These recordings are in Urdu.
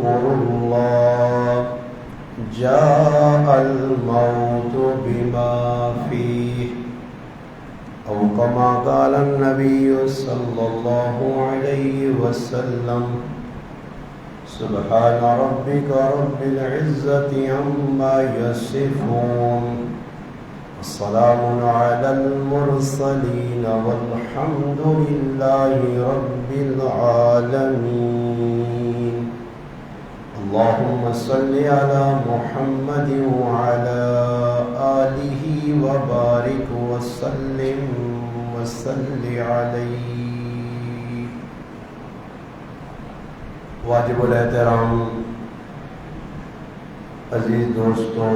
اذكروا الله جاء الموت بما فيه أو كما قال النبي صلى الله عليه وسلم سبحان ربك رب العزة عما يصفون والسلام على المرسلين والحمد لله رب العالمين اللهم صل على محمد وعلى آله وبارك وسلم وصل عليه. واجب الاحترام عزیز دوستوں،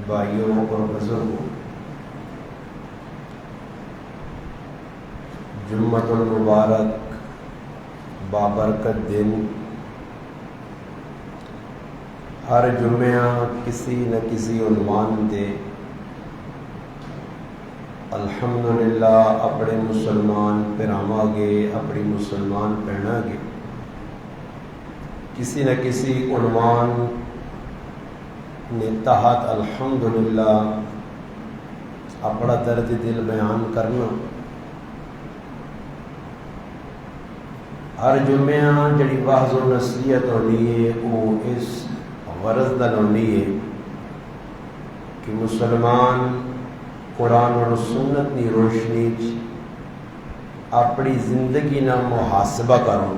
بھائیوں اور بزرگوں، جمعۃ المبارک بابرکت دن ہر جمعہ کسی نہ کسی عنوان دے الحمدللہ اپنے مسلمان پراما گے، اپنی مسلمان پہنا گے، کسی نہ کسی عنوان نے تحت الحمدللہ اپنا درد دل بیان کرنا. ہر جمعہ جڑی واعظ و نصیحت ہونی ہے وہ اس غرض نال ہونی ہے کہ مسلمان قرآن اور سنت کی روشنی اپنی زندگی نہ محاسبہ کروں،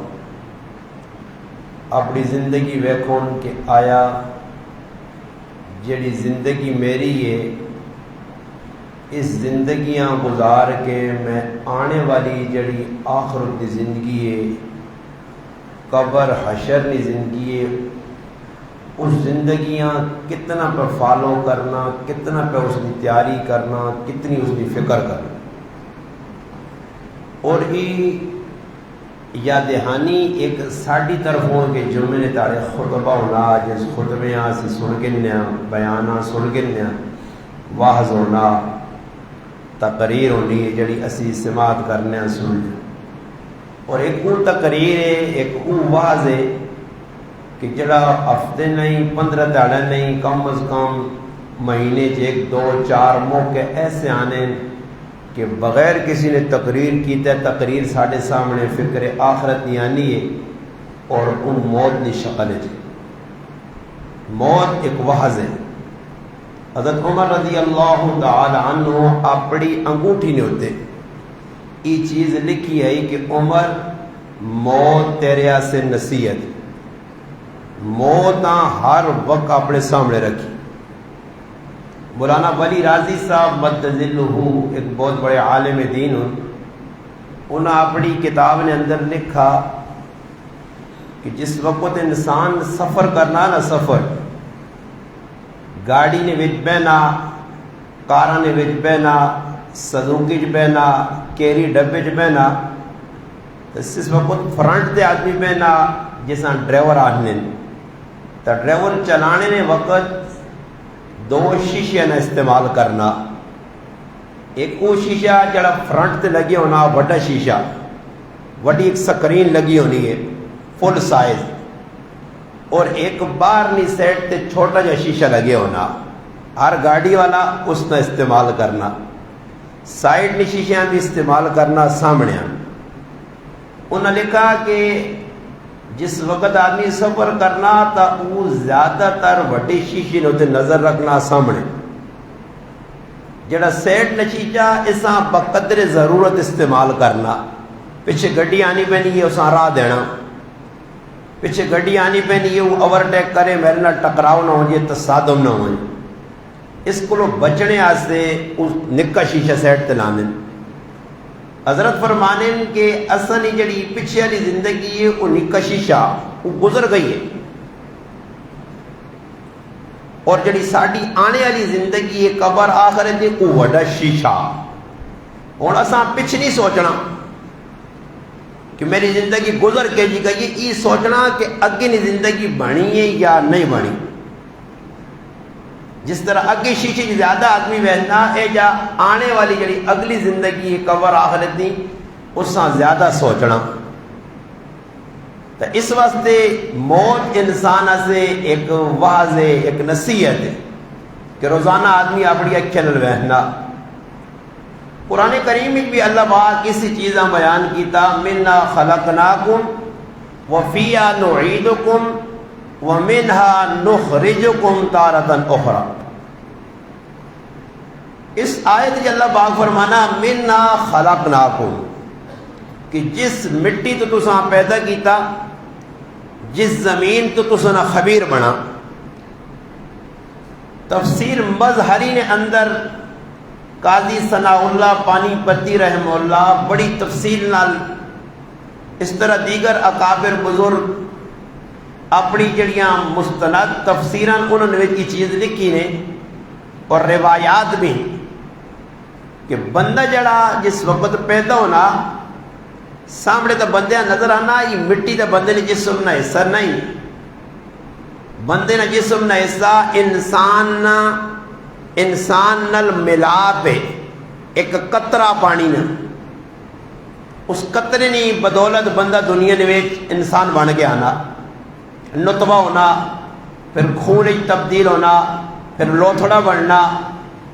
اپنی زندگی ویکھون کہ آیا جڑی زندگی میری ہے اس زندگیاں گزار کے میں آنے والی جڑی آخرت کی زندگی ہے، قبر حشر کی زندگی ہے، اس زندگیاں کتنا پہ فالو کرنا، کتنا پہ اس کی تیاری کرنا، کتنی اس کی فکر کرنا. اور یہ یا دہانی ایک ساڑی طرف ہو کہ جمعے نے تارے خطبہ ہونا، جس خطبے سے سن گنیا، بیانہ سن گنیا، واعظ ہونا، تقریر ہونی جڑی اسی سماعت کرنے سن. اور ایک وہ تقریر ہے، ایک وہ واعظ ہے کہ جڑا ہفتے نہیں، 15 دہاڑے نہیں، کم از کم مہینے 1 2 4 موقع ایسے آنے کہ بغیر کسی نے تقریر کی تقریر ساڑھے سامنے فکر آخرت یعنی ہے اور ان موت کی شکل ہے. موت ایک واعظ ہے. حضرت عمر رضی اللہ تعالی عنہ اپنی انگوٹھی نے ہوتے یہ چیز لکھی ہے کہ عمر موت تیرے سے نصیحت، موت ہر وقت اپنے سامنے رکھی. مولانا ولی راضی صاحب مدذلہ ایک بہت بڑے عالم دین ہوں، انہوں نے اپنی کتاب نے اندر لکھا کہ جس وقت انسان سفر کرنا نا، سفر گاڑی نے وچ بہنا، کاراں نے وچ بہنا، سزوکی چ بہنا، کیری ڈبے چ بہنا، اس وقت فرنٹ تے آدمی بہنا جیسا ڈرائیور آدمی، تو ڈرائیور چلانے نے وقت 2 شیشے نے استعمال کرنا. ایک وہ شیشہ جڑا فرنٹ تے لگی ہونا بڑا شیشہ، وڈی ایک سکرین لگی ہونی ہے فل سائز، اور ایک باہرلی سائڈ تے چھوٹا جا شیشہ لگے ہونا. ہر گاڑی والا اس کا استعمال کرنا، سائڈ نے شیشیاں بھی استعمال کرنا سامنے. انہوں نے لکھا کہ جس وقت آدمی سفر کرنا تا وہ زیادہ تر وڈی شیشے نے نظر رکھنا سامنے، جڑا سیٹ نشیچا اساں بقدر ضرورت استعمال کرنا. پیچھے گڈی آنی پینی ہے اساں راہ دینا، پیچھے گڈی آنی پینی ہے وہ اوورٹیک کرے میرے نال ٹکراؤ نہ ہو جائے، تصادم نہ ہو جائے، اس کو بچنے واسطے اس نکا شیشہ سیٹ تے لانے. حضرت فرمانے کہ اصلی جڑی پیچھے والی زندگی ہے وہ نکا شیشہ وہ گزر گئی ہے، اور جڑی ساڑی آنے والی زندگی ہے قبر آخرت ہے وہ وڈا شیشہ. ہوں اساں پچھ نہیں سوچنا کہ میری زندگی گزر کے جی گئی، یہ سوچنا کہ اگے کی زندگی بنی ہے یا نہیں بنی. جس طرح اگے شیشے کی زیادہ آدمی بہنا ہے جا آنے والی جڑی اگلی زندگی قبر آخرت دی اس سے زیادہ سوچنا. تو اس واسطے موت انسان سے ایک واضح ایک نصیحت ہے کہ روزانہ آدمی اپنی اکھیں نال ویکھنا. قرآن کریم میں بھی اللہ پاک اسی چیزاں بیان کیتا منھا خلقناکم وفیہا نعیدکم ومنھا نخرجکم تارۃ اخری. اس آیت میں اللہ پاک فرمانا منھا خلقناکم کہ جس مٹی تو تساں پیدا کیتا، جس زمین تو تساں خبیر بنا. تفسیر مظہری نے اندر قاضی ثناء اللہ پانی پتی رحمہ اللہ بڑی تفصیل نال، اس طرح دیگر اکابر بزرگ اپنی جڑیاں مستند تفسیراں انہوں نے یہ چیز لکھی نے اور روایات بھی کہ بندہ جڑا جس وقت پیدا ہونا سامنے تو بندے نظر آنا، یہ مٹی تو بندے نے جسم نہ حصہ نہیں، بندے نہ جسم نہ حصہ انسان نل ملا پہ ایک قطرہ پانی نہ، اس قطرے نے بدولت بندہ دنیا نے انسان بن کے آنا، نطفہ ہونا، پھر خون تبدیل ہونا، پھر لوتھڑا بننا،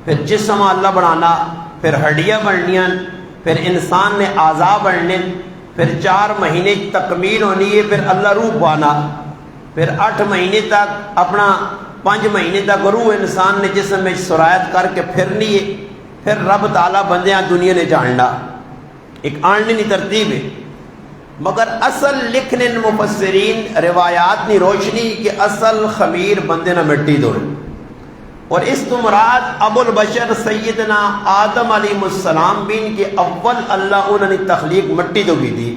پھر جسم اللہ بنانا، پھر ہڈیاں بننیاں، پھر انسان نے اعضاء بننے، پھر 4 مہینے تکمیل ہونی ہے، پھر اللہ روح پانا، پھر 8 مہینے تک اپنا 5 مہینے تک روح انسان نے جسم میں سرایت کر کے پھرنی ہے، پھر رب تعالیٰ بندیاں دنیا نے جاننا. ایک آنی ترتیب ہے. مگر اصل لکھنے مفسرین روایات نے روشنی کہ اصل خمیر بندے نہ مٹی دو، اور اس تو مراد ابو البشر سیدنا آدم علیہ السلام بین کے اول اللہ انہوں نے تخلیق مٹی تو کی تھی.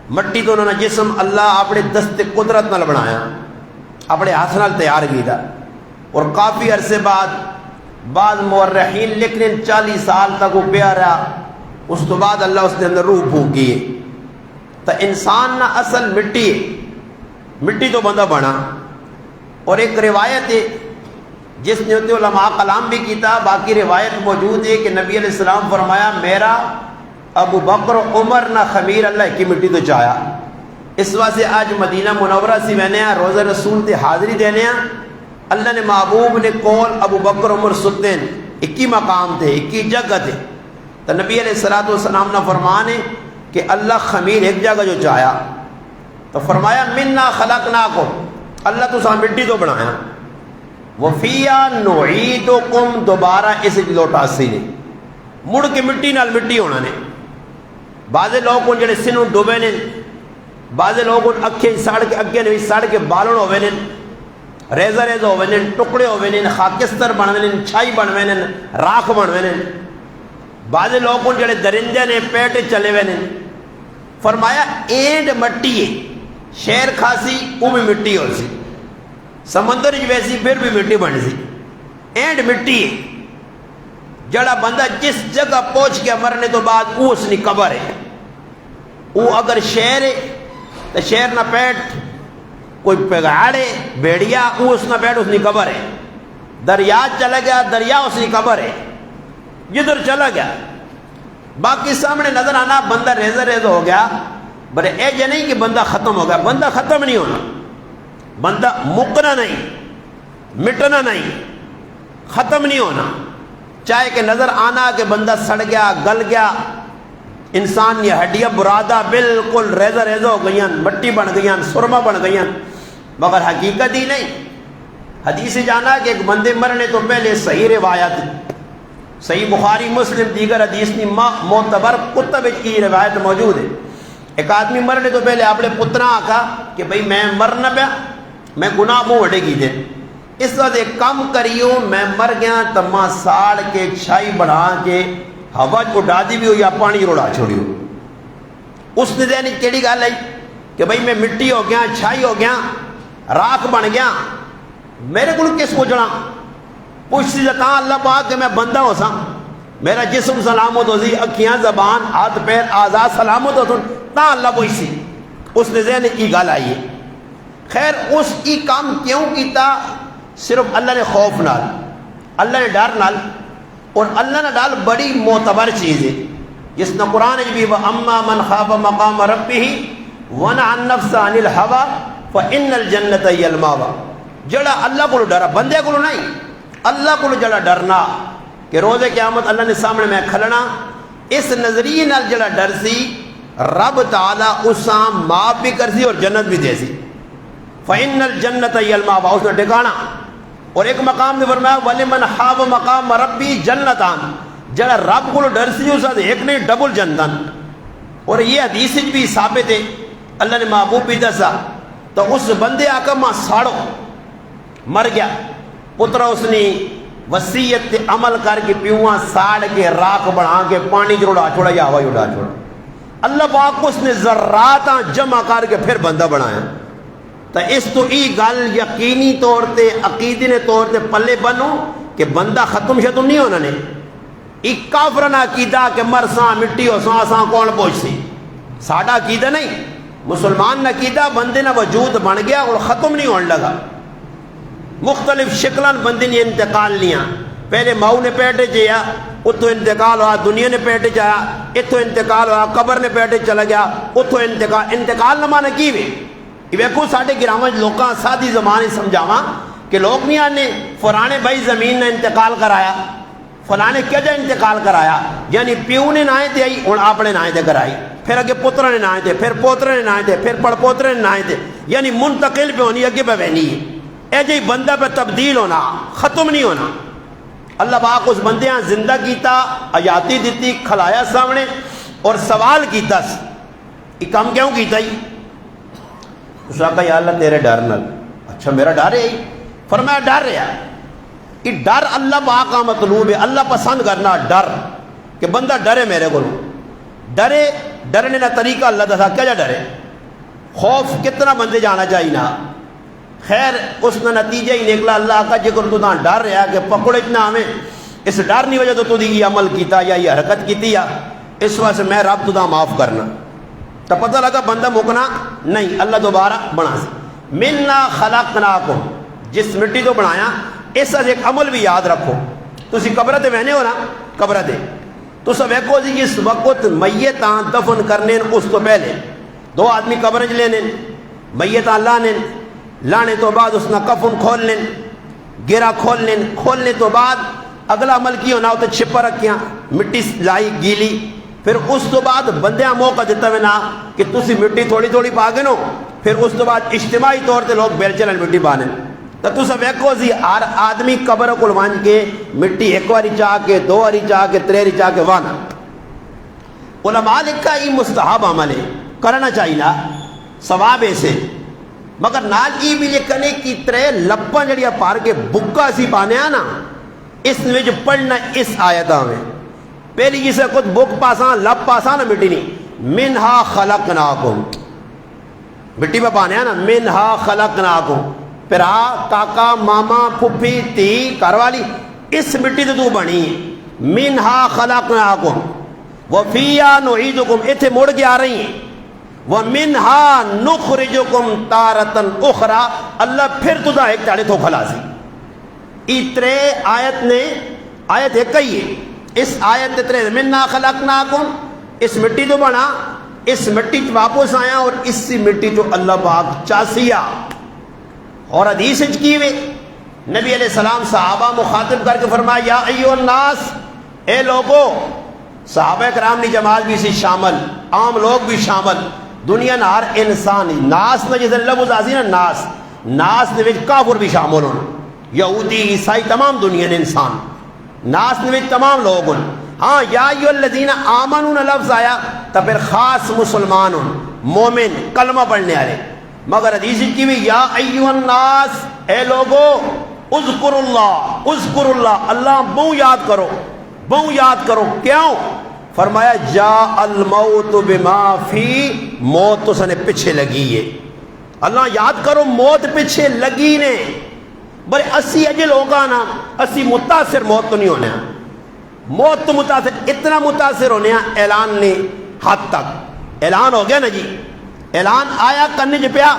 مٹی تو انہوں نے جسم اللہ اپنے دست قدرت نال بنایا، اپنے ہاتھ نال تیار کیا، اور کافی عرصے بعد مورخین لکھنے 40 سال تک وہ پیا رہا، اس تو بعد اللہ اس نے اندر روح پھونکی ہے. تو انسان نہ اصل مٹی ہے، مٹی تو بندہ بنا. اور ایک روایت ہے جس نے علماء کلام بھی کیتا، باقی روایت موجود ہے کہ نبی علیہ السلام فرمایا میرا ابو بکر عمر نہ خمیر اللہ کی مٹی تو چاہیا. اس واسطے آج مدینہ منورہ سے میں نے روزہ رسول تے حاضری دینے اللہ نے محبوب نے کول ابو بکر عمر ستین 21 مقام تھے، 21 جگہ تھے. تو نبی علیہ السلام نے فرمانے کہ اللہ خمیر ایک جگہ جو چاہیا تو فرمایا منھا خلقناکم، اللہ تو سا مٹی تو بنایا، وفیہا نعیدکم دوبارہ اس لوٹا سی نے مڑ کے مٹی نال مٹی ہونا نے. بعض لوگ جڑے سنوں ڈوبے نے، بعض لوگ اکھیں سڑ کے اگے نے سڑ کے بالن ہوئے نے، ریزہ ہوئے نے، ٹکڑے ہوئے نے، خاکستر بنوے نے، چھائی بنوے نے، راکھ بنوے نے. بعض لوگ جڑے درندے نے پیٹ چلے ہوئے نے. فرمایا اینڈ مٹی ہے، شیر کھاسی وہ بھی مٹی ہو سی، سمندر ویسی پھر بھی مٹی بن سی، اینڈ مٹی ہے. جڑا بندہ جس جگہ پہنچ کے مرنے تو بعد وہ اس نے قبر ہے. وہ اگر شیر ہے تو شیر نہ پیٹ، کوئی پگاڑے بیڑیا وہ اس نہ پیٹ اس نے قبر ہے. دریا چلا گیا دریا اس نے قبر ہے، جدھر چلا گیا. باقی سامنے نظر آنا بندہ ریزہ ہو گیا، بڑے اے جے نہیں کہ بندہ ختم ہو گیا، بندہ ختم نہیں ہونا، بندہ مکنا نہیں، مٹنا نہیں، ختم نہیں ہونا. چاہے کہ نظر آنا کہ بندہ سڑ گیا گل گیا، انسان یہ ہڈیاں برادہ بالکل ریزہ ہو گئی، مٹی بن گئی، سرما بن گئی، مگر حقیقت ہی نہیں. حدیث جانا کہ ایک بندے مرنے تو پہلے صحیح روایت، صحیح بخاری مسلم دیگر حدیث کی معتبر کتب کی روایت موجود ہے. ایک آدمی مرنے تو پہلے اپنے پترا آکھا کہ بھئی میں مرنا پیا، میں گناہ مو وڈے کی دے، اس وقت ایک کم کریو میں مر گیا تما ساڑ کے چھائی بڑھا کے ہوا اڈا دی بھی ہو یا پانی روڑا چھوڑیو. اس نے دینی کیڑی گل ہے کہ بھئی میں مٹی ہو گیا، چھائی ہو گیا، راکھ بن گیا، میرے کو کس پوچھنا؟ پوچھتی جاتا اللہ پاک کہ میں بندہ ہو سا، میرا جسم سلامت ہو سی، اکھیاں زبان ہاتھ پیر آزاد سلامت ہو سن تا اللہ پوچھتی. اس نے ذہن کی گل آئی ہے. خیر اس کی کام کیوں کیتا؟ صرف اللہ نے خوف نال، اللہ نے ڈر نال. اور اللہ نے ڈال بڑی معتبر چیز ہے جس نے قرآن بھی وَأَمَّا مَنْ خَافَ مَقَامَ رَبِّهِ وَنَهَى النَّفْسَ عَنِ الْهَوَىٰ فَإِنَّ الْجَنَّةَ هِيَ الْمَأْوَىٰ. جڑا اللہ کو ڈرا، بندے کو نہیں، اللہ کو جڑا ڈرنا کہ روز قیامت اللہ نے سامنے میں کھلنا، اس نظریے نال جڑا ڈر سی رب تعالیٰ اساں معاف بھی کر سی اور جنت بھی دے سی. فَإِنَّ الْجَنَّةَ هِيَ الْمَأْوَىٰ، اس نے ٹھکانا. اور ایک مقام میں فرمایا وَلِمَنْ خَافَ مَقَامَ رَبِّهِ جَنَّتَانِ، جڑا رب کو ڈر سی اس ایک نہیں ڈبل جنتن. اور یہ حدیث بھی ثابت ہے، اللہ نے محبوب بھی دسا. تو اس بندے آکا ماں ساڑو مر گیا، پترا اس نے وصیت تے عمل کر کے پیواں ساڑ کے راکھ بڑھا کے پانی جڑا چھوڑا یا ہوا اڑا چھوڑا. اللہ پاک کو اس نے ذرات جمع کر کے پھر بندہ بنایا. تو اس تو ای گل یقینی طور تے عقیدے نے طور تے پلے بنو کہ بندہ ختم شتم نہیں ہونا نے. ایک کافرنا عقیدہ کہ مرساں مٹی ہو ساں کون پہنچ سی، ساڑا عقیدہ نہیں. مسلمان نہ عقیدہ بندے نہ وجود بن گیا اور ختم نہیں ہونے لگا. مختلف شکلان بندے نے انتقال لیا. پہلے ماؤ نے پیٹے جیا، اتو انتقال ہوا، دنیا نے پیٹے جایا، اتو انتقال ہوا، قبر نے پیٹے چلا گیا، اتو انتقال نہ مانا کی وے. ویکھو ساڈے گراواں لوکاں سادی زمانے سمجھاواں کہ لوگ نہیں آنے فلانے بھائی زمین نے انتقال کرایا، فلانے کیا جا انتقال کرایا، یعنی پیو نے نائیں تے آئی اور اپنے نائیں تے کرائی، پھر اگے پتر نے نائیں تے، پھر پوترے نے نائیں تے، پھر پڑ پوترے نے نائیں تے، یعنی منتقل پہ ہونی اگے پہ بہنی ہے. اے جی بندہ پہ تبدیل ہونا، ختم نہیں ہونا. اللہ پاک اس بندے ہاں زندہ کیتا، حیاتی دیتی، کھلایا سامنے اور سوال کیتا. یہ کام کیوں کیتا ہی؟ اس نے کہا یا اللہ تیرے ڈر نال. اچھا میرا ڈر ہے؟ فرمایا ڈر رہا. یہ ڈر اللہ پاک کا مطلوب ہے، اللہ پسند کرنا ڈر، کہ بندہ ڈرے میرے کو. ڈرے ڈرنے کا طریقہ اللہ دسا کیا جا ڈرے. خوف کتنا بندے جانا چاہیے نا. خیر اس نے نتیجہ ہی نکلا اللہ کا جکر تو ڈر رہا کہ پکڑے اتنا ہمیں اس ڈر نہیں وجہ تو یہ عمل کیتا یا یہ حرکت کیتی یا اس وجہ سے میں رب تو معاف کرنا. تو پتہ لگا بندہ مکنا نہیں، اللہ دوبارہ بنا سی. منا خلقناکم، جس مٹی تو بنایا اس ایک عمل بھی یاد رکھو. تسی قبر تے بہنے ہو نا، قبر تے تو سب ویکو جی اس وقت میتاں دفن کرنے اس تو پہلے دو آدمی قبر چ لینے، میتاں لانے، لانے تو بعد اس نے کفن کھول لیں، گرا کھول لیں، کھولنے تو بعد اگلا عمل کی ہونا ہوتا چھپا رکھیاں، مٹی لائی گیلی. پھر اس تو بعد بندیاں موقع دیتا میں نا کہ تسی مٹی تھوڑی تھوڑی پا گے نو. پھر اس تو بعد اجتماعی طور تے لوگ بیل چلن مٹی بانے. تو تسا ویکھو جی ہر آدمی قبر کو وانج کے مٹی ایک واری چاہ کے، دو واری چاہ کے، تریری چاہ کے وانا. علماء لکھا یہ مستحب عمل ہے، کرنا چاہیے نا، ثواب ایسے. مگر نال یہ بھی لکھنے کی ترے لپاں جڑیاں پار کے بکا سی پانے نا، اس وچ پڑھنا اس آیتاں میں. پہلی جسے کچھ بک پاساں لپ پاساں نا مٹی نہیں، منہا خلقناکم، مٹی پہ پانے نا منہا خلقناکم. پرا کاکا ماما پھپھی تی گھر والی اس مٹی تو بنی. منہا خلقناکم وفیہا نعیدکم، اتھے مڑ کے آ رہی ہیں. وَمِنْهَا نُخْرِجُكُمْ تَارَةً أُخْرَى، اللہ پھر تُدھا ایک چاڑے تو خلاصی. اترے آیت نے آیت ایک ہی ہے. اس آیت ترے مِنْهَا خَلَقْنَاكُمْ، اس مٹی تو بنا، اس مٹی واپس آیا اور اسی مٹی تو اللہ پاک چاسیا. اور حدیث کی ہوئے نبی علیہ السلام صحابہ مخاطب کر کے فرمایا یا ایھا الناس، اے لوگو. صحابہ کرام نے جماعت بھی سی شامل، عام لوگ بھی شامل، دنیا نہ ہر انسان. ناس نہ جیسے لفظ آسی نا ناس، ناس نے وچ کافر بھی شامل ہوں، یہودی عیسائی تمام دنیا نے انسان، ناس نے وچ تمام لوگ ہوں. ہاں یا ایھا الذین آمنون لفظ آیا تو پھر خاص مسلمان ہوں، مومن کلمہ پڑھنے والے. مگر حدیث کی بھی یا ایھا الناس، اے لوگو اذکروا اللہ، اذکروا اللہ، اللہ بہو یاد کرو، بہو یاد کرو. کیوں؟ فرمایا جا الموت بما فی، موت تو سنے پیچھے لگی ہے. اللہ یاد کرو موت پیچھے لگی نے. بڑے اسی اجے لوگاں نا اسی متاثر موت تو نہیں ہونے، موت تو متاثر، اتنا متاثر ہونے اعلان نے حد تک اعلان ہو گیا نا جی، اعلان آیا کرنے جو پیا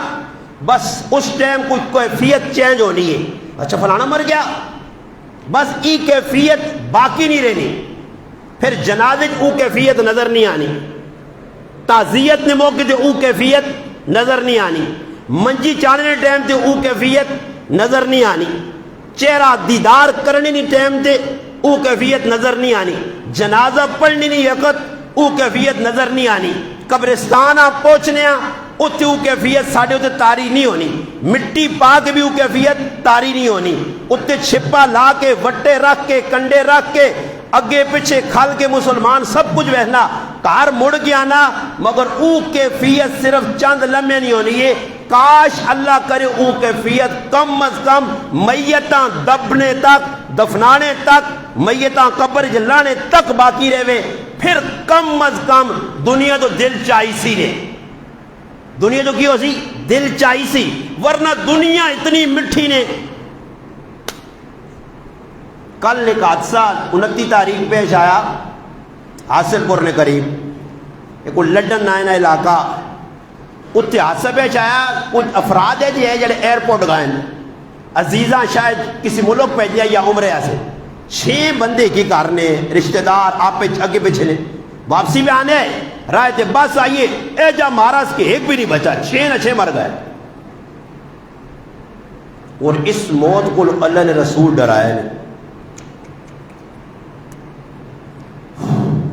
بس اس ٹائم کچھ کیفیت چینج ہونی ہے. اچھا فلانا مر گیا، بس ای کیفیت باقی نہیں رہنی. پھر جنازے او کیفیت نظر نہیں آنی. تعزیت نے موقع تے او کیفیت نظر نہیں آنی، منجی چاڑنے ٹائم تے او کیفیت نظر نہیں آنی، چہرہ دیدار کرنے نہیں ٹائم تے او کیفیت نظر نہیں آنی، جنازہ پڑھنی نہیں وقت او کیفیت نظر نہیں آنی، قبرستان آپ پہنچنے اتنے او کیفیت ساڑھے اتنے تاری نہیں ہونی، مٹی پا کے بھی او کیفیت تاری نہیں ہونی، اتنے چھپا لا کے وٹے رکھ کے کنڈے رکھ کے اگے پیچھے کھل کے مسلمان سب کچھ بہنا کار مڑ گیا نا، مگر او کیفیت صرف چند لمحے نہیں ہونی ہے۔ کاش اللہ کرے او کیفیت کم از کم میتاں دبنے تک، دفنانے تک، میتاں قبر جلانے تک باقی رہے، پھر کم از کم دنیا تو دل چاہی سی نے، دنیا تو کی ہو سی دل چاہی سی، ورنہ دنیا اتنی مٹھی نے۔ کل ایک حادثہ 29 تاریخ پیش آیا حاصل پور نے قریب ایک لڈن نائنا علاقہ، اتنے حادثہ پیش آیا، کچھ افراد ہے جڑے ایئرپورٹ گئے عزیزاں شاید کسی ملک بھیجیا یا عمرے سے، 6 بندے کی کارنے رشتہ دار آپ اگے پیچھے نے، واپسی بھی آنے رائے تھے بس آئیے اے جا مہاراج کے ایک بھی نہیں بچا، 6 نہ 6 مر گئے۔ اور اس موت کو اللہ نے رسول ڈرایا نے،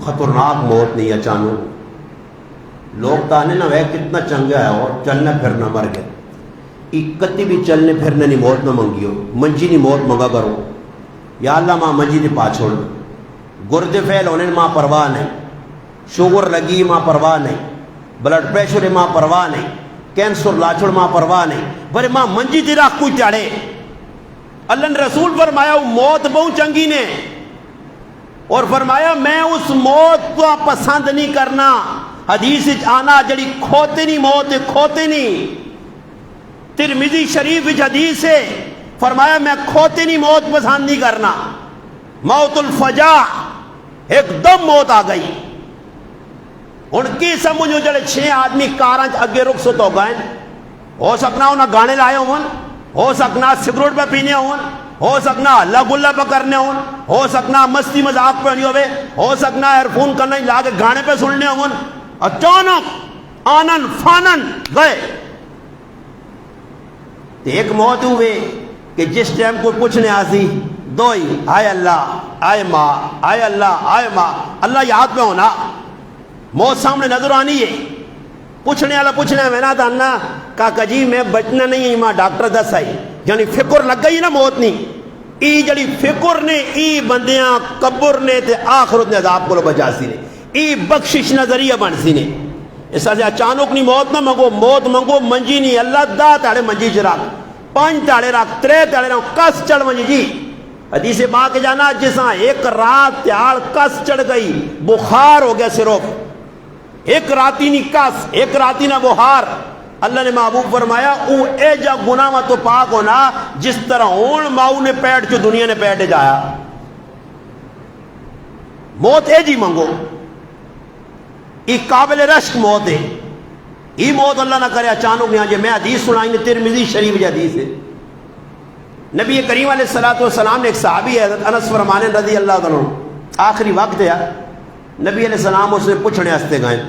خطرناک موت نہیں اچانک، لوگ تانے نہ وہ کتنا چنگا ہے اور چلنا پھرنا مر گئے، کتی بھی چلنے پھرنے نہیں موت نہ منگیو، منجی نہیں موت منگا کرو، یا اللہ ماں منجی نہیں پا چھوڑ، گردے فیل ہونے ماں پرواہ نہیں، شوگر لگی ماں پرواہ نہیں، بلڈ پریشر ماں پرواہ نہیں، کینسر لاچڑ ماں پرواہ نہیں، بھرے ماں منجی تھی راہ کوئی چاڑے۔ اللہ نے رسول فرمایا وہ موت بہت چنگی نے، اور فرمایا میں اس موت کو پسند نہیں کرنا، حدیث آنا جڑی کھوتے نہیں موت کھوتے نہیں، ترمذی شریف حدیث ہے، فرمایا میں کھوتے نہیں موت پسند نہیں کرنا، موت الفجاع ایک دم موت آ گئی۔ ان کی سمجھو جڑے 6 آدمی کاراں اگے رخصت ہو گئے، ہو سکنا انہاں گانے لائے ہون، ہو سکنا سگریٹ پہ پینے ہون، ہو سکنا اللہ گلہ پہ کرنے ہون، ہو سکنا مستی مذاق پہ نہیں ہوئے، ہو سکنا ایئر فون کرنا لا کے گانے پہ سننے ہون، اچانک آنن فانن گئے۔ ایک موت ہوئے کہ جس ٹائم کو پوچھنے آسی دوئی آئے اللہ آئے ماں آئے اللہ آئے ماں، اللہ یاد پہ ہونا، موت سامنے نظر آنی ہے، پوچھنے والا پوچھنے میں نہ دانا کہا جی میں بچنا نہیں ہے، ماں ڈاکٹر دس آئی، یعنی فکر لگ گئی نا موت نہیں، ای جڑی فکر نے ای بندیاں قبر نے تے آخرت نے عذاب کو بچا سی نے، ای بخشش نظریہ بن سی نے۔ اس سے اچانک نہیں موت نہ منگو، موت منگو منجی نہیں، اللہ دا تاڑے منجی چراک 5 تاڑے رکھ 3 تاڑے رکھ کس چڑھ منجی جی، حدیث پاک کے جانا جساں ایک رات تیار کس چڑھ گئی، بخار ہو گیا صرف، ایک راتی نہیں کس، ایک راتی نہ بخار۔ اللہ نے محبوب فرمایا او اے جا گناہ میں تو پاک ہونا جس طرح اون ماؤ نے پیٹ جو دنیا نے پیٹ جایا، موت اے جی منگو، ای قابل رشک موت ہے، ای موت اللہ نہ کرے اچانک نہیں آجے۔ میں حدیث سنائی نے ترمذی شریف جی حدیث ہے، نبی کریم علیہ السلام نے ایک صحابی ہے حضرت انس فرمانے رضی اللہ عنہ، آخری وقت ہے نبی علیہ السلام اس نے پوچھنے ہستے گئے،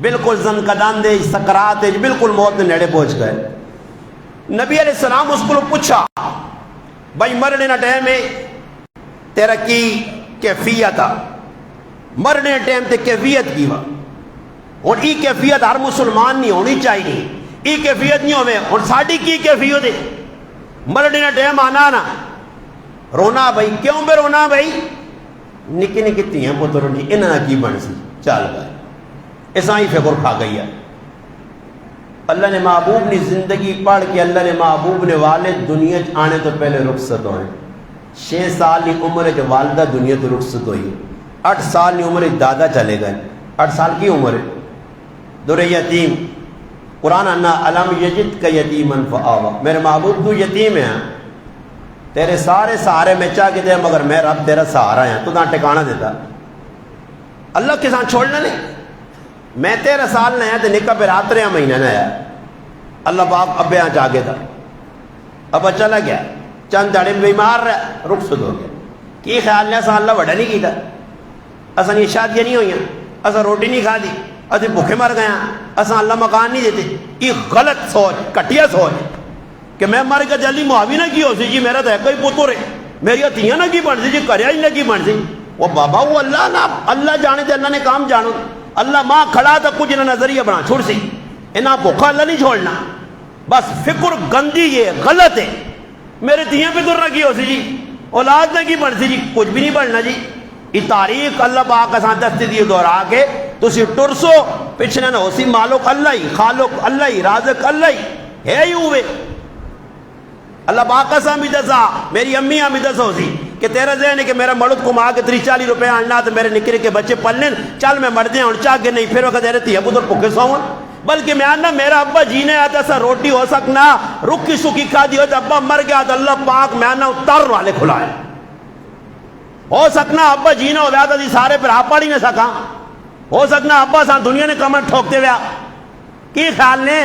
بالکل زنکدان دے سکرات ہے، بالکل موت نے نیڑے پہنچ گئے۔ نبی علیہ السلام اس کو پوچھا بھائی مرنے نہ ٹائم ہے تیرا کی کیفیت آ، مرنے ٹائم تے کیفیت کی وا، اور ای کیفیت ہر مسلمان نہیں ہونی چاہیے، ای کیفیت نہیں ہوئے، اور ساڑھی کی کیفیت ہے مرنے نہ ٹائم آنا نا رونا، بھائی کیوں بے رونا بھائی، نکی نکی تیاں پتر نہیں انہاں کی بن سی چال گئے، ایسا ہی فکر کھا گئی ہے۔ اللہ نے محبوب نے زندگی پڑھ کے، اللہ نے محبوب نے والد دنیا آنے تو پہلے رخصت ہوئے، 6 سال کی عمر جو والدہ دنیا تو رخصت ہوئی، 8 سال کی عمر دادا چلے گئے، 8 سال کی عمر در یتیم، قرآن انا علم یجد کا یتیمن فآوا، میرے محبوب تو یتیم ہے، تیرے سارے سہارے میں چاہ کے دے مگر میں رب تیرا سہارا ہے، تو نہ ٹکانہ دیتا، اللہ کے ساتھ چھوڑنا نہیں، میں 13 سال نہ ہے تو نکاح پہ رات 3 مہینہ نہ ہے، اللہ باپ اب یہاں جاگے تھا، اب چلا گیا، چند داڑے میں بیمار رہا، رخصت ہو گیا، کی خیال نے ایسا اللہ وڈا نہیں کی تھا، ایسا نہیں شادیاں نہیں ہوئی ہیں، ایسا روٹی نہیں کھا دی، اسی بھوکے مر گئے ہیں، اساں اللہ مکان نہیں دیتے. یہ غلط سوچ، گھٹیا سوچ کہ میں مر کے جلدی معاوی نہ کی ہو سی جی میرا تو ایک ہی پتر ہے، میری ہتھیاں نہ کی بن سی جی کریا ہی نہ کی بن سی. وہ بابا وہ اللہ نہ اللہ جانے تے اللہ نے کام جانو. اللہ ماں کھڑا تو کچھ نہ نظریہ بنا چھوڑ سی، انہاں بھوکا اللہ نہیں چھوڑنا. بس فکر گندی یہ غلط ہے. میرے تیاں پتر نہ کی ہو سی جی، اولاد نہ کی بن سی جی، کچھ بھی نہیں بننا جی. یہ تاریخ اللہ پاک اساں دستی دی دورا کے تسی ٹرسو پچھنے نہ ہو سی. مالک اللہ ہی، خالق اللہ ہی، رازق اللہ ہی ہے ہی ہوئے. اللہ پاک اساں بھی دسا، میری امیاں بھی دسو سی کہ تیرا ذہن ہے کہ میرا مرد کما کے 30-40 روپے آنا تو میرے نکرے کے بچے پلنے، چل میں مر دیا ہوں چاہ کے نہیں پھر وقت رہتی ہے پتر پکے سوؤں. بلکہ میں آنا میرا ابا جینے آتا سا روٹی ہو سکنا رکی سکی کھا دی ہو تو ابا مر گیا تو اللہ پاک میں آنا اتر والے کھلائے. ہو سکنا ابا جینا ہو گیا تو سارے پر آپ پڑھ ہی نہ سکا. ہو سکنا ابا سا دنیا نے کمر ٹھوکتے ہویا کی خیال نے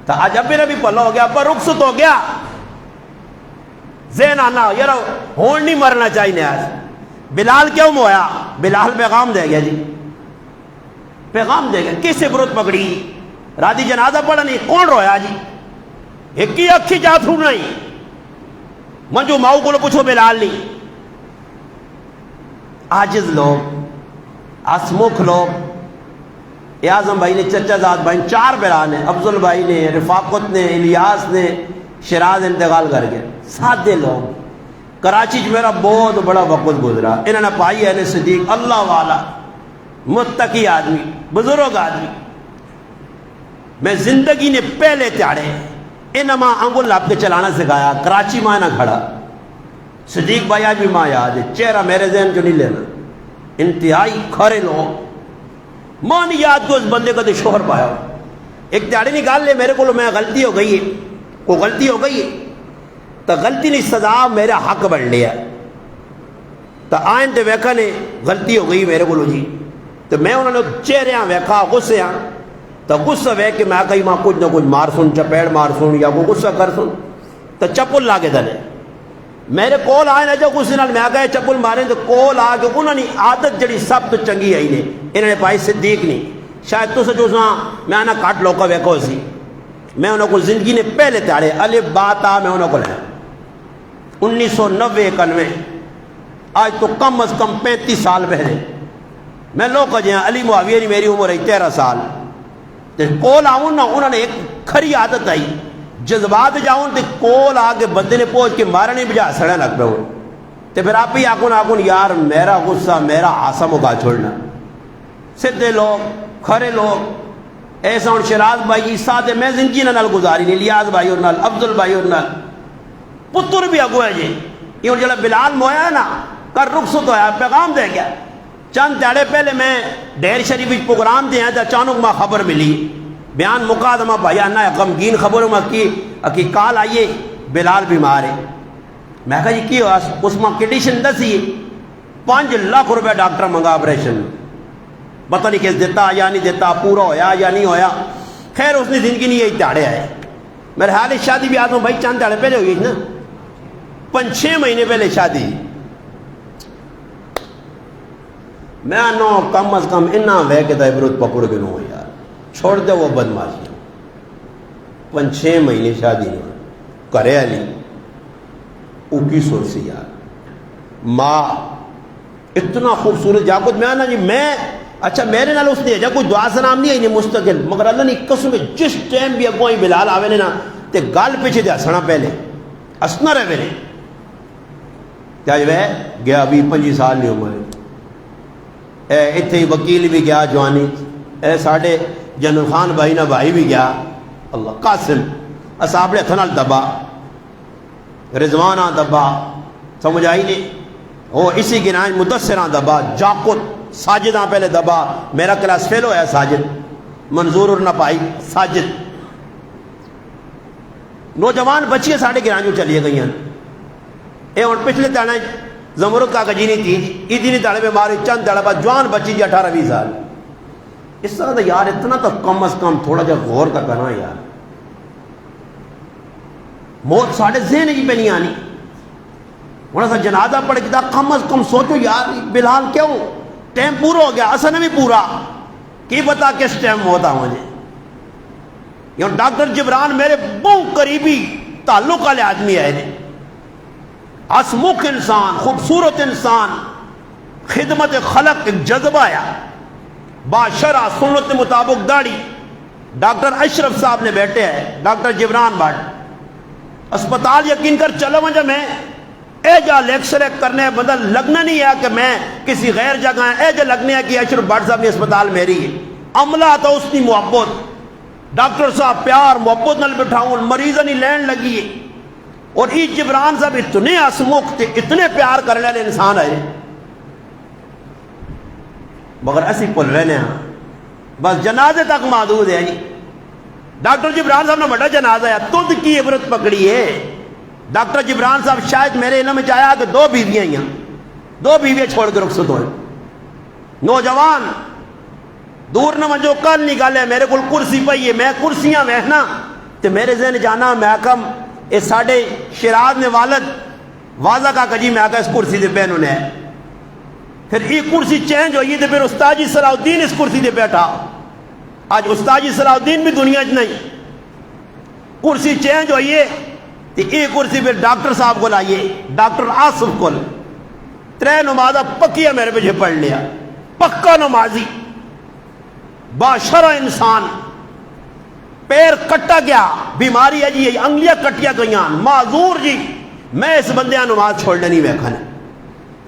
تو آج ابے نے بھی پلا ہو گیا، ابا رخصت ہو گیا. ذہن آنا یار ہون نہیں مرنا چاہیے. آج بلال کیوں مویا؟ بلال پیغام دے گیا جی، پیغام دے گیا. کس عبرت پکڑی؟ راتی جنازہ پڑھا نہیں، کون رویا جی؟ ایک ہی اکھی جاتھرو نہیں منجو ماؤ کو پوچھو بلال نہیں. عاجز لوگ، اسمکھ لوگ. اعظم بھائی نے، چچا زاد بھائی نے، 4 برا نے، افضل بھائی نے، رفاقت نے، الیاس نے، شراز انتقال کر گئے. سادے لوگ. کراچی میرا بہت بڑا وقت گزرا. انہوں نے پائی ہے صدیق اللہ والا متقی آدمی، بزرگ آدمی. میں زندگی نے پہلے تیاڑے انما انگل لاب کے چلانا سکھایا. کراچی ماں نہ کھڑا. صدیق بھائی آج بھی ماں یاد ہے، چہرہ میرے ذہن جو نہیں لینا. انتہائی کھڑے لوگ. ماں نہیں یاد کو اس بندے کا تو شوہر پایا. ایک تیاڑی نکال لے میرے کو، میں غلطی ہو گئی ہے، کوئی غلطی ہو گئی ہے تو غلطی نہیں سزا میرا حق بن لیا. تو آئین تے ویکھا نے غلطی ہو گئی میرے کو جی. تو میں انہوں نے چہرے ویکھا غصے تو غصہ ویکھ کے میں کہیں ماں کچھ نہ کچھ مار سن، چپیڑ مار سن یا کوئی غصہ کر سن تو چپل لا کے دلے. میرے کول آئے نہ جو غصے نال میں گئے چپل مارے تو کول آ کے انہوں نے عادت جڑی سب تو چنگی آئی نے انہوں نے پائی صدیق نہیں. شاید تو سچو سا میں آنا کٹ لوکا ویکھو سی. میں انہوں کو زندگی نے پہلے تاڑے الف باتا میں انہوں کو لیا 1990-91 آج تو کم از کم 35 سال پہلے. میں لوگ جہاں علی معاویہ نہیں، میری عمر ہے 13 سال. کول آؤں نا انہوں نے ایک کھری عادت آئی جذبات جاؤں تو کول آ کے بندے نے پہنچ کے مارنے بجا سڑے لگ پہ ہوں تو پھر آپ ہی آکن یار میرا غصہ میرا آسم ہوگا چھوڑنا. سدھے لوگ کھرے لوگ ایسا ہوں شراز بھائی ساتھ میں زندگی نال گزاری نہیں. الیاس بھائی اور نال، افضل بھائی اور نال پتر بھی اگو ہے جی. یہ جڑا بلال مویا ہے نا کر رخصت ہویا پیغام دے گیا. چند دیڑے پہلے میں ڈیر شریف پروگرام دے ہیں تو اچانک میں خبر ملی بیان مقادمہ بھائی آنا غمگین خبر کی کال آئیے بلال بیمار ہے. میں کہا جی کی ہوا؟ اس میں کنڈیشن دسی 5 لاکھ روپے ڈاکٹر منگا آپریشن، پتہ نہیں کس دیتا یا نہیں دیتا، پورا ہویا یا نہیں ہویا. خیر اس نے زندگی نہیں یہی تاڑے آئے. میرے حال شادی بھی آتا ہوں بھائی چند تاڑے پہلے ہوئی نا 5-6 مہینے پہلے شادی. میں نو کم از کم اتنا وے کے عبرت پکڑ کے نو یار چھوڑ دے وہ بدماشی. 5-6 مہینے شادی نہیں کرے علی او کی سور سی یار. ماں اتنا خوبصورت جاکت میں آنا جی میں اچھا میرے نال اس نے جا کوئی دعا سلام نہیں آئی نہیں مستقل، مگر اللہ نے قسم جس ٹائم بھی اگوائیں بلال آوے نے نا تے گال پیچھے دے ہسنا پہلے ہسنا رہے میرے کیا جو ہے گیا ابھی 25 سال نہیں عمر. اتنے ہی وکیل بھی گیا جوانی. ساڑھے جنرل خان بھائی نہ بھائی بھی گیا. اللہ قاسم اصحاب ہتھ نال دبا، رضوانہ دبا، سمجھ آئی نہیں وہ اسی گناج مدثراں دبا، جاکت ساجداں پہلے دبا. میرا کلاس فیل ہویا ساجد، منظور اور نہ پائی ساجد. نوجوان بچیاں ساڑھے گرانجوں چلیے گئی ہیں. اے اور پچھلے تاڑے زمرد کا گجینی تھی ایدینی تاڑے میں ماری چند تاڑے بعد جوان بچی جی 18-20 سال. اس طرح تو یار اتنا تو کم از کم تھوڑا جا غور کا کرنا یار. موت ساڑھے ذہن ہی پہ نہیں آنی. وہاں سا جنازہ پڑے کتا کم از کم سوچو یار بلال کیوں ٹائم پورا ہو گیا، اصل بھی پورا کی پتا کس ٹائم ہوتا مجھے. ڈاکٹر جبران میرے بہت قریبی تعلق والے آدمی آئے، ہسمکھ انسان، خوبصورت انسان، خدمت خلق ایک جذبہ آیا، باشرع سنت کے مطابق داڑھی. ڈاکٹر اشرف صاحب نے بیٹھے ہیں، ڈاکٹر جبران بٹ اسپتال یقین کر چلو مجھے میں اے جا لیکچر کرنے بندہ لگنا نہیں ہے کہ میں کسی غیر جگہ ہے، اے جا لگنے ہے کہ اشرف بٹ صاحب نے اسپتال میری ہے. عملہ تو اس کی محبت، ڈاکٹر صاحب پیار محبت نال بٹھاؤں، مریضہ نہیں لین لگی ہے. اور ای جبران صاحب اتنے ہسمکھ تھے، اتنے پیار کرنے والے انسان آئے، مگر اسی پل رہنے ہیں بس جنازے تک محدود ہے. جی ڈاکٹر جبران صاحب نے بڑا جنازہ ہے، تد کی عبرت پکڑی ہے. ڈاکٹر جبران صاحب شاید میرے علم میں آیا کہ 2 بیویاں ہیں، 2 بیویاں چھوڑ کے رخصت ہوئے. نوجوان دور نہ مجھو کل نکالے میرے کو کرسی پئی ہے، میں کرسیاں وہنا تو میرے ذہن جانا میں کم اس ساڑھے شیراز نے والد واضح کا کجی میں آکا اس کرسی دے پہ انہوں نے. پھر یہ کرسی چینج ہوئی تو پھر استاد جی صلاح الدین اس کرسی دے بیٹھا. آج استاد جی صلاح الدین بھی دنیا نہیں، کرسی چینج ہوئی ہے تو یہ کرسی پھر ڈاکٹر صاحب کو لائیے، ڈاکٹر آصف کو 3 نمازہ پکیا میرے پہ پڑھ لیا، پکا نمازی باشرع انسان. پیر کٹا گیا، بیماری ہے جی، انگلیاں کٹیا گئیاں، معذور جی، میں اس بندے نماز چھوڑنے نہیں ویکھا.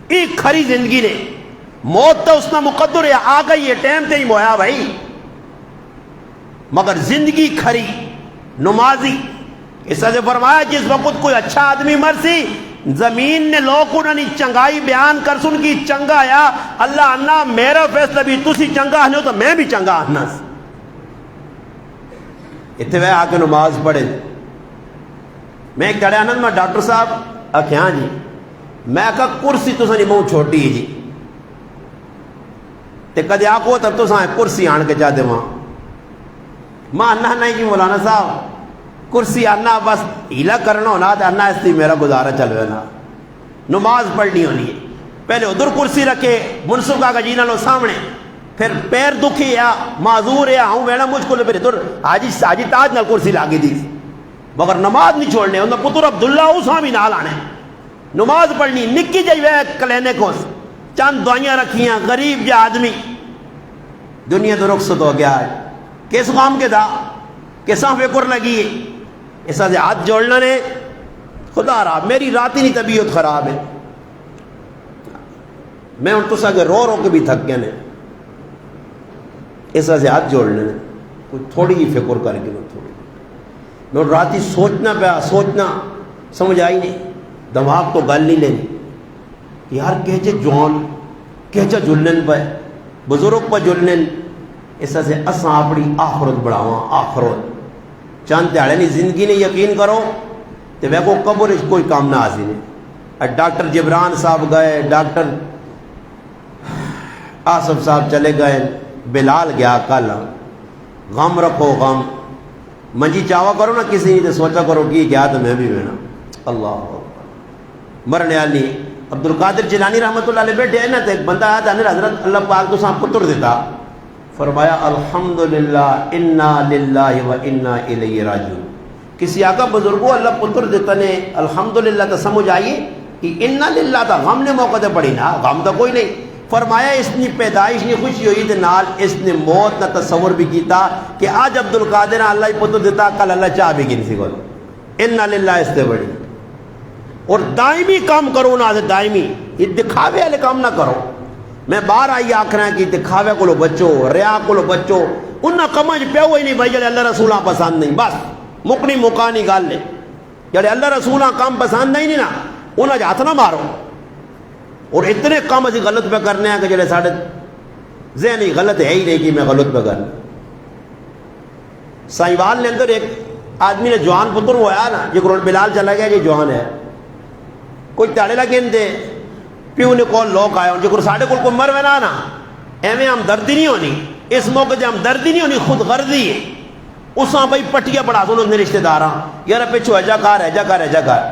ایک کھری زندگی نے موت تو اس نے مقدر ہے، آ گئی ہے ٹائم تے ہی مویا بھائی، مگر زندگی کھری نمازی. اس سے فرمایا جس وقت کوئی اچھا آدمی مرسی زمین نے لوگ انہیں چنگائی بیان کر سن کی چنگا آیا اللہ انا میرا فیصلہ بھی تسی چنگا آنے ہو تو میں بھی چنگا آنا. اتنے وہ آ کے نماز پڑھے. میں ایک کڑے آنند میں ڈاکٹر صاحب آکھے ہاں جی، میں کہا کرسی تو سنی بہت چھوٹی ہے جی، تے کدے آکو تب تو سائیں کرسی آن کے جاتے وہاں. ماں انہ نہیں جی مولانا صاحب کرسی آنا بس ہیلا کرنا ہونا تو انہ اس لیے میرا گزارا چل رہا نا، نماز پڑھنی ہونی ہے. پہلے ادھر کرسی رکھے منصف کا جینا لو سامنے، پھر پیر دکھی یا معذور یا ہوں وینا مجھ کو پھر ادھر حاجی تاج نال کرسی لاگی دی، مگر نماز نہیں چھوڑنے. انہوں نے پتر عبداللہ اساں بھی نال آنے، نماز پڑھنی نکی جی وے کلینے کو چند دعائیاں رکھیاں. غریب جا آدمی دنیا تو رخصت ہو گیا ہے، کس کام کے تھا کساں فکر لگی ہے. ایسا سے ہاتھ جوڑنا نے خدا رہا میری رات ہی نہیں طبیعت خراب ہے، میں ان تو سا کہ رو کے بھی تھک گئے نے. ایسا سے ہاتھ جوڑنے نے کوئی تھوڑی ہی فکر کر کے میں رات ہی سوچنا پیا، سوچنا سمجھ آئی نہیں، دماغ تو گل نہیں لینی کہ یار کہجے جوان کہجا جلن پہ بزرگ پہ جلن. ایسا سے اساں اپنی آخرت بڑھاواں، آخرت چند دیہڑے نہیں زندگی نے یقین کرو تو وہ کو قبر کوئی کام نہ حاصل ہے. ڈاکٹر جبران صاحب گئے، ڈاکٹر آصف صاحب چلے گئے، بلال گیا کل. غم رکھو غم، منجی چاوا کرو نا کسی نے سوچا کرو کہ گیا تو میں بھی بہنا. اللہ مرنے والی عبد القادر جیلانی رحمۃ اللہ علیہ بیٹھے ہیں نا، تو ایک بندہ آیا تھا حضرت اللہ پاک تو ساتھ پتر دیتا، فرمایا الحمدللہ انا للہ و انا الیہ راجعون. کسی آقا بزرگوں اللہ پتر دیتا نے الحمدللہ تو سمجھ آئیے کہ انا للہ تھا غم نے موقع تے پڑی نا، غم تو کوئی نہیں. فرمایا اس نے پیدائش نے خوشی ہوئی تے نال اس نے موت کا تصور بھی کیتا کہ آج عبد القادر اللہ ہی پتر دیتا کل اللہ چاہ بھی گن سی کو. انا للہ اس سے بڑی. اور دائمی کام کرو نا، دائمی یہ دکھاوے والے کام نہ کرو. میں باہر آئی آخ رہا کہ دکھاوے کو بچو، ریا کو بچو. انہیں کمج پیا ہی نہیں بھائی جڑے اللہ رسولہ پسند نہیں، بس مکنی مکانی گل ہے. جڑے اللہ رسولہ کام پسند نہیں نا انہیں ہاتھ نہ مارو. اور اتنے کام اسی غلط پہ کرنے ہیں کہ جڑے ساڑھے ذہنی غلط ہے ہی نہیں کہ میں غلط پہ کرنا. سائیوال نے اندر ایک آدمی نے جوان پتر ہوا نا جی کروڑ بلال چلا گیا جی جوان ہے، کوئی تاڑے لگے دے پیو نے کون لوگ آئے جو ساڑھے کو مر میں نا ایویں ہم دردی نہیں ہونی. اس موقع جب ہم دردی نہیں ہونی خود غرضی ہے. اس بھائی پٹیاں پڑھا دو اپنے رشتے دار یار پچھو ایجا کار ایجا کار ایجا کار.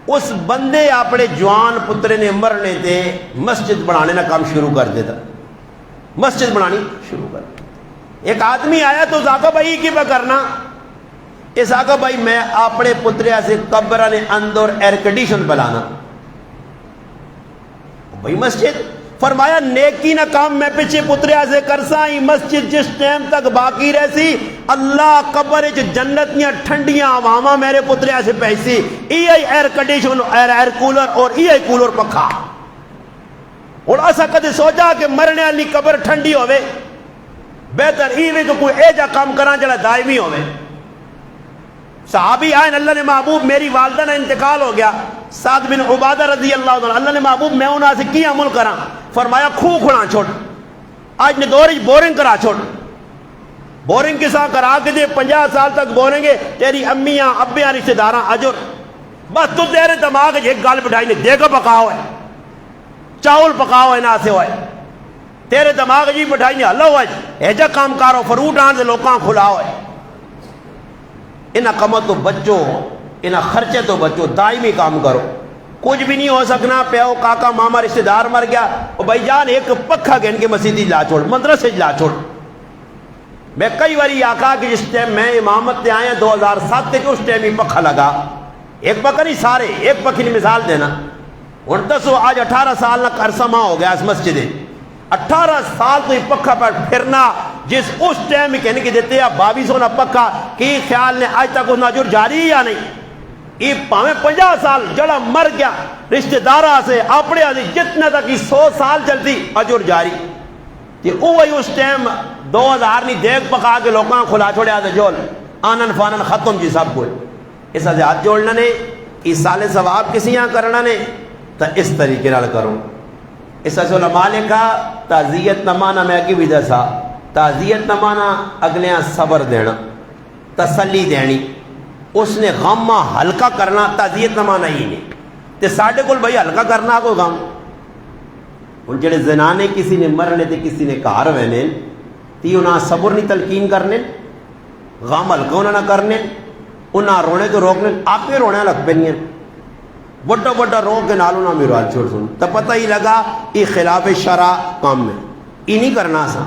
اس بندے اپنے جوان پترے نے مرنے تے مسجد بنانے کا کام شروع کر دیتا. مسجد بنانی شروع کر. ایک آدمی آیا تو آقا بھائی کی پہ کرنا اس آقا بھائی میں اپنے پتریا سے قبر نے اندر ایئر کنڈیشن بلانا بھائی مسجد. فرمایا نیکی نہ کام میں پیچھے پتریا سے کرسا ہی مسجد جس ٹائم تک باقی رہسی اللہ قبر جنت نیا ٹھنڈیاں عواما میرے پتریا سے پیسی ایئر کنڈیشن ایئر کولر اور کولر پکھا. اور ایسا کدے سوچا کہ مرنے والی قبر ٹھنڈی ہوئے بہتر ایویں تو کوئی ایجا کام کرنا جڑا دائمی ہوئے. صحابی آئین اللہ نے محبوب میری والدہ نے انتقال ہو گیا سعد بن عبادہ رضی اللہ عنہ اللہ نے محبوب میں انہاں سے کی عمل کراں فرمایا کھو کھڑا چھوڑ آج نے دور بورنگ کرا چھوڑ بورنگ کسا کرا کے دے 50 سال تک بوریں گے تیری امیاں ابیاں رشتہ داراں اجر بس تو تیرے دماغ ایک گل بٹھائی نے دیگا پکاؤ ہے چاول پکاؤ ہے نہ سے ہوئے تیرے دماغ جی بٹھائی نے اللہ ہوئے ایجا کام کارو فروٹ آن سے لوکاں کھلاؤ ہے. انہاں کموں تو بچو انہاں خرچے تو بچو دائمی کام کرو. کچھ بھی نہیں ہو سکنا پیو کاکا ماما رشتہ دار مر گیا او بھائی جان ایک پکھا گن کے مسجد لا چھوڑ مدرسے لا چھوڑ. میں کئی باری آقا کہ جس ٹائم میں امامت تے آیا 2007 تے اس ٹائم ہی پکھا لگا ایک پکھا نہیں سارے ایک پکھی نے مثال دینا اور دسو آج 18 سال نہ عرصہ ماں ہو گیا اس مسجد 18 سال تو یہ پکھا پر پھرنا جس اس ٹائم میں کہنے کی دیتے ہیں 2200 نہ پکھا کی خیال نے آج تک اس ناجر جاری یا نہیں یہ پاویں 50 سال جڑا مر گیا رشتہ دارہ سے اپنے آدھی جتنے تک 100 سال چلتی اجر جاری کہ وہی اس ٹائم 2000 نہیں دیکھ پکا کے لوگاں کھلا چھوڑے آدھے جول آنن فانن ختم جی سب کوئی اس سے ہاتھ جوڑنا نے اس سال ثواب کسی یہاں کرنا نے تو اس طریقے نال کرو. اس سے علماء نے کہا تعزیت نہ مانا میں کی وجہ سا تعزیت نہ مانا اگلے صبر دینا تسلی دینی اس نے غم ہلکا کرنا تعزیت نہ مانا ہی نہیں تے ساڈے کول بھائی ہلکا کرنا کوئی غم ہن جڑے زنانے کسی نے مرنے تے کسی نے گھر وینے تی انہاں صبر نہیں تلقین کرنے غم ہلکا انہاں نہ کرنے انہاں رونے تو روکنے آپ رونے لگ پینیاں بڑا بڑا رو کے نالوں نہ میرا چھوڑ سن تو پتہ ہی لگا یہ خلاف شرع کام میں یہ نہیں کرنا سا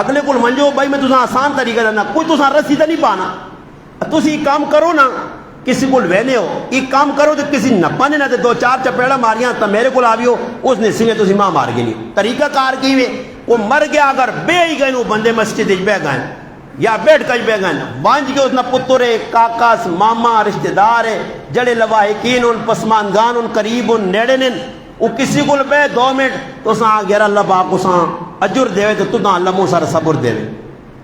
اگلے کو منجو بھائی میں تساں آسان طریقہ دینا کوئی تساں رسی تو نہیں پانا تسی یہ کام کرو نا کسی کو وینے ہو یہ کام کرو تو کسی نپا نے نہ 2-4 چپیڑا ماریاں تو میرے کو آویو اس نے سنگے تسی ماں مار گئی طریقہ کار کی ہوئے وہ مر گیا اگر بے ہی گئے وہ بندے مسجد بے گئے یا بیٹھ کج بے گئے وانج کے اس نے پترے کاکاس ماما رشتہ دار جڑے لواحقین ان پسماندگان ان قریب ان نیڑے نن وہ کسی کو بے 2 منٹ تو ساں گیر اللہ پاک اساں اجر دے تو تاں اللہ مو سارا صبر دے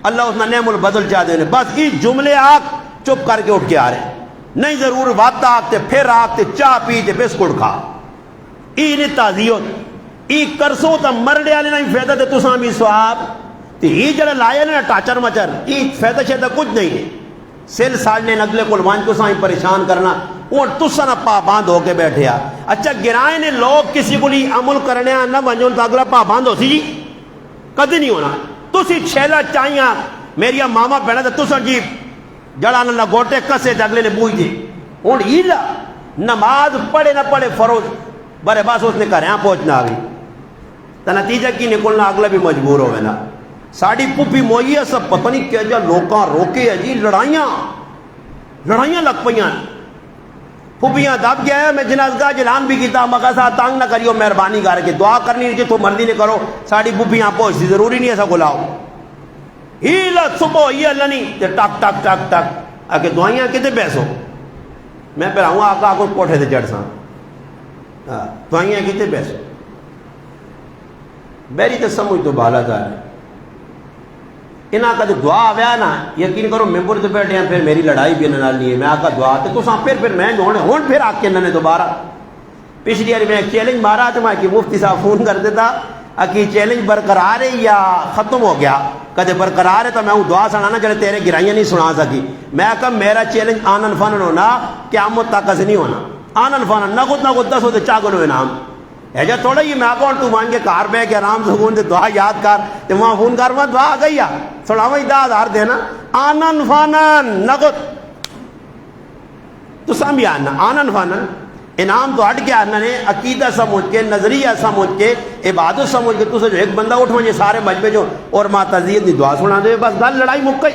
اللہ اس نے نعم البدل چاہ دے بس یہ جملے آگ چپ کر کے اٹھ کے آ رہے نہیں ضرور وقت آگتے پھر آگتے چاہ پیتے بسکٹ کھا ای نہیں تعزیت ای کرسو تا مرڑے آلے نہیں فیدہ دے تو ساں بھی سواب تی ای جڑے لائے نا ٹاچر مچر ای فیدہ شیدہ کچھ نہیں ہے سیل ساڑنے نگلے کلوان کو ساں پریشان کرنا اور تسا نہ پا باندھ ہو کے بیٹھے آ اچھا گرائے نے لوگ کسی کو لی عمل کرنے نہ بنجون تا اگلا پا باندھ ہو سی جی کدھی نہیں ہونا تسی چھیلا چاہیاں میری ماما بیڑا تھا تسا جی جڑا نہ گوٹے کسے اگلے نے بوئی دی اور ایلا نماز پڑھے نہ پڑھے فروز برے باس اس نے کہا پہنچنا آگئی تا نتیجہ کی نکلنا اگلا بھی مجبور ہوئے نا ساڑی پوپی موئی ہے سب پتہ نہیں کیا جا لوکاں روکے ہے جی لڑائیاں لگ پئیاں پوپیاں دب گیا ہے میں جنازگاہ جلان بھی کیتا مقصہ تانگ نہ کریو مہربانی کر کے دعا کرنی نہیں تو مرضی نے کرو ساڑی پوپیاں پہنچتی ضروری نہیں ایسا گلاؤ ہیلا صبح یہ اللہ نہیں تے ٹک ٹک ٹک ٹک آکے دعائیاں کتے بیسو میں پھر آؤں آقا کو کوٹھے دے جڑ ساں دعائیاں کتے بیسو میری تو سمجھ تو بالا تھا انہاں کا جو دعا آیا نا یقین کرو ممبر تو بیٹھے ہیں پھر میری لڑائی بھی انہاں نال نہیں ہے میں آقا دعا تے تو ساں پھر میں ہونے ہون پھر آکے انہوں نے دوبارہ پچھلی بار میں چیلنج مارا تو میں کہ مفتی صاحب فون کر دیتا کہ چیلنج برقرار ہے یا ختم ہو گیا کدے برقرار ہے تو میں دعا سنانا چلے تیرے گرائیاں نہیں سنا سکی میں کہا میرا چیلنج آنن فانن ہونا قیامت تک سے نہیں ہونا آنن فانن نہ خود 10 ہوتے چاگنو انعام ہے جا تھوڑا یہ میں کون تو مان کے کار بے کے آرام سکون دے دعا یاد کر تے وہاں فون کر میں دعا آ گئی ہے تھوڑا وہی 10,000 دینا آنن فانن نقد تو سامیا آنن فانن انعام تو ہٹ گیا انہوں نے عقیدہ سمجھ کے نظریہ سمجھ کے عبادت سمجھ کے تو جو ایک بندہ اٹھ وجے سارے مجمع جو اور ماں تعزیت دی دعا سنا دے بس گل لڑائی مک گئی.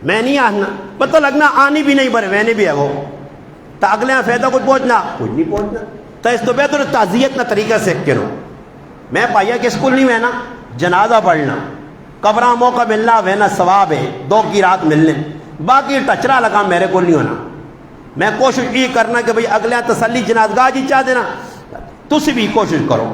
میں نہیں آنا پتہ لگنا آنی بھی نہیں پر وینے بھی ہے وہ تو اگلے فائدہ کچھ پہنچنا کچھ نہیں پہنچنا. تو اس تو بہتر تعزیت نہ طریقہ سیکھ کے رہو. میں پائیا کہ اسکول نہیں وہنا جنازہ پڑھنا قبراں موقع ملنا وہنا ثواب ہے 2 کی رات ملنے باقی ٹچرا لگا میرے کو نہیں ہونا. میں کوشش یہ کرنا کہ بھئی اگلے تسلی جنازگاہ جی چاہ دینا تسی بھی کوشش کرو.